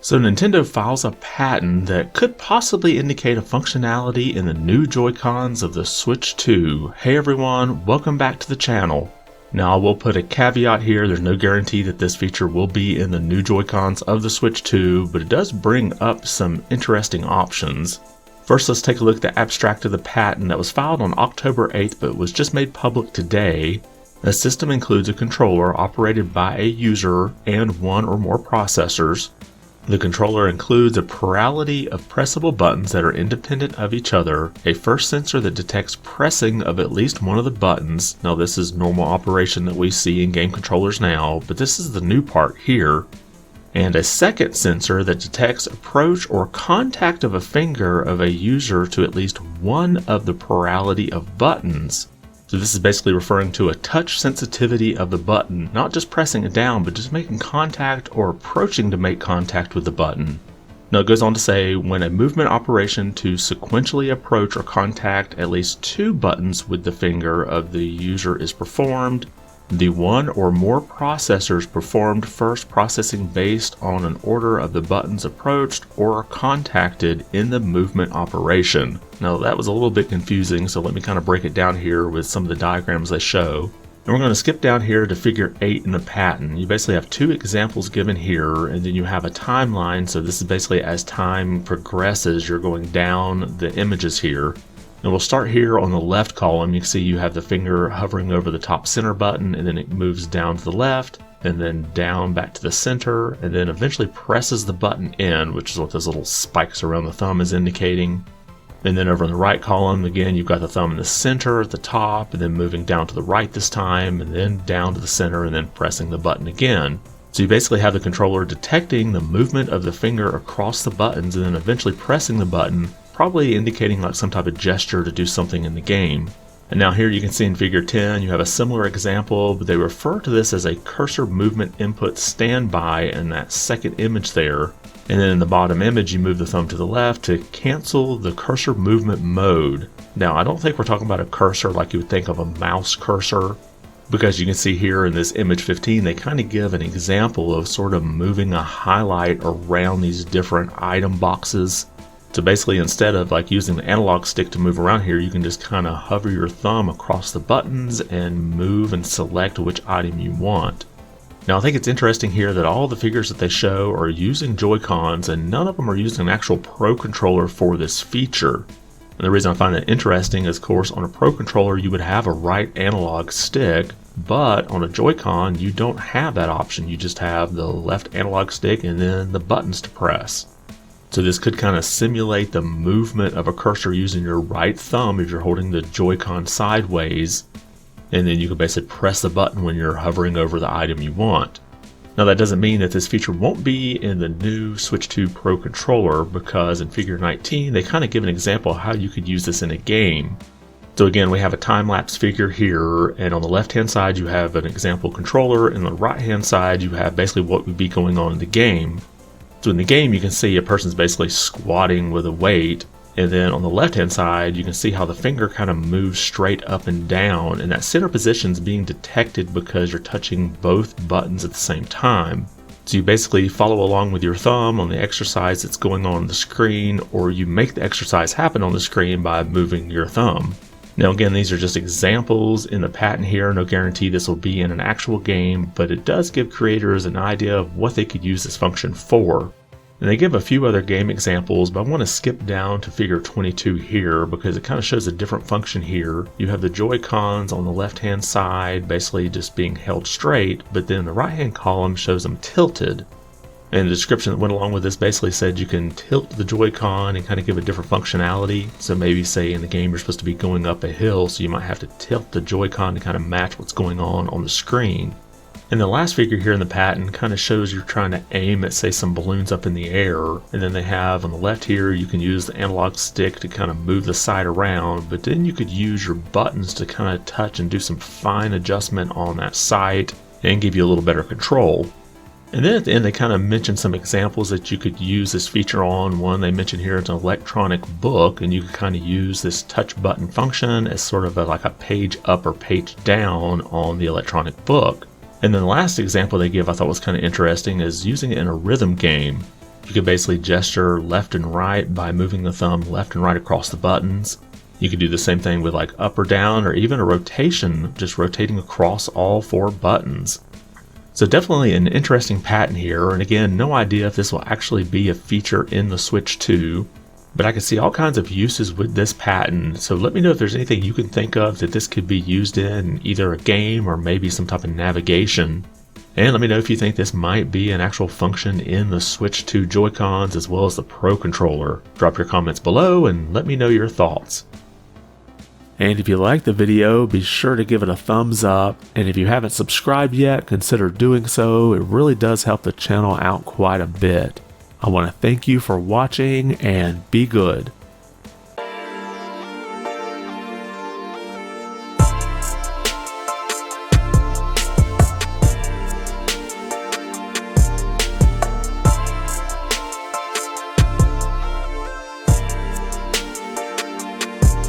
So Nintendo files a patent that could possibly indicate a functionality in the new Joy-Cons of the Switch 2. Hey everyone, welcome back to the channel. Now I will put a caveat here, there's no guarantee that this feature will be in the new Joy-Cons of the Switch 2, but it does bring up some interesting options. First, let's take a look at the abstract of the patent that was filed on October 8th but was just made public today. The system includes a controller operated by a user and one or more processors. The controller includes a plurality of pressable buttons that are independent of each other, a first sensor that detects pressing of at least one of the buttons. Now this is normal operation that we see in game controllers now, but this is the new part here. And a second sensor that detects approach or contact of a finger of a user to at least one of the plurality of buttons. So this is basically referring to a touch sensitivity of the button, not just pressing it down, but just making contact or approaching to make contact with the button. Now it goes on to say, when a movement operation to sequentially approach or contact at least two buttons with the finger of the user is performed, the one or more processors performed first processing based on an order of the buttons approached or contacted in the movement operation. Now that was a little bit confusing, so let me kind of break it down here with some of the diagrams they show. And we're going to skip down here to figure 8 in the patent. You basically have two examples given here, and then you have a timeline, so this is basically as time progresses, you're going down the images here. And we'll start here on the left column. You can see you have the finger hovering over the top center button, and then it moves down to the left, and then down back to the center, and then eventually presses the button in, which is what those little spikes around the thumb is indicating. And then over in the right column, again, you've got the thumb in the center at the top, and then moving down to the right this time, and then down to the center, and then pressing the button again. So you basically have the controller detecting the movement of the finger across the buttons, and then eventually pressing the button, probably indicating like some type of gesture to do something in the game. And now here you can see in figure 10 you have a similar example, but they refer to this as a cursor movement input standby in that second image there. And then in the bottom image you move the thumb to the left to cancel the cursor movement mode. Now I don't think we're talking about a cursor like you would think of a mouse cursor, because you can see here in this image 15 they kind of give an example of sort of moving a highlight around these different item boxes. So basically, instead of like using the analog stick to move around here, you can just kind of hover your thumb across the buttons and move and select which item you want. Now I think it's interesting here that all the figures that they show are using Joy-Cons and none of them are using an actual Pro controller for this feature. And the reason I find that interesting is, of course, on a Pro controller you would have a right analog stick, but on a Joy-Con you don't have that option. You just have the left analog stick and then the buttons to press. So this could kind of simulate the movement of a cursor using your right thumb if you're holding the Joy-Con sideways, and then you can basically press the button when you're hovering over the item you want. Now that doesn't mean that this feature won't be in the new Switch 2 Pro controller, because in figure 19 they kind of give an example of how you could use this in a game. So again, we have a time-lapse figure here, and on the left-hand side you have an example controller, and on the right-hand side you have basically what would be going on in the game. So in the game you can see a person's basically squatting with a weight, and then on the left hand side you can see how the finger kind of moves straight up and down, and that center position is being detected because you're touching both buttons at the same time. So you basically follow along with your thumb on the exercise that's going on the screen, or you make the exercise happen on the screen by moving your thumb. Now again, these are just examples in the patent here, no guarantee this will be in an actual game, but it does give creators an idea of what they could use this function for. And they give a few other game examples, but I want to skip down to figure 22 here because it kind of shows a different function here. You have the Joy-Cons on the left hand side basically just being held straight, but then the right hand column shows them tilted. And the description that went along with this basically said you can tilt the Joy-Con and kind of give a different functionality. So maybe say in the game you're supposed to be going up a hill, so you might have to tilt the Joy-Con to kind of match what's going on the screen. And the last figure here in the patent kind of shows you're trying to aim at, say, some balloons up in the air. And then they have on the left here, you can use the analog stick to kind of move the sight around, but then you could use your buttons to kind of touch and do some fine adjustment on that sight and give you a little better control. And then at the end they kind of mention some examples that you could use this feature on. One they mention here is an electronic book, and you could kind of use this touch button function as sort of like a page up or page down on the electronic book. And then the last example they give I thought was kind of interesting is using it in a rhythm game. You can basically gesture left and right by moving the thumb left and right across the buttons. You can do the same thing with like up or down, or even a rotation, just rotating across all 4 buttons. So definitely an interesting patent here, and again, no idea if this will actually be a feature in the Switch 2, but I can see all kinds of uses with this patent, so let me know if there's anything you can think of that this could be used in, either a game or maybe some type of navigation. And let me know if you think this might be an actual function in the Switch 2 Joy-Cons as well as the Pro Controller. Drop your comments below and let me know your thoughts. And if you liked the video, be sure to give it a thumbs up, and if you haven't subscribed yet, consider doing so. It really does help the channel out quite a bit. I want to thank you for watching, and be good.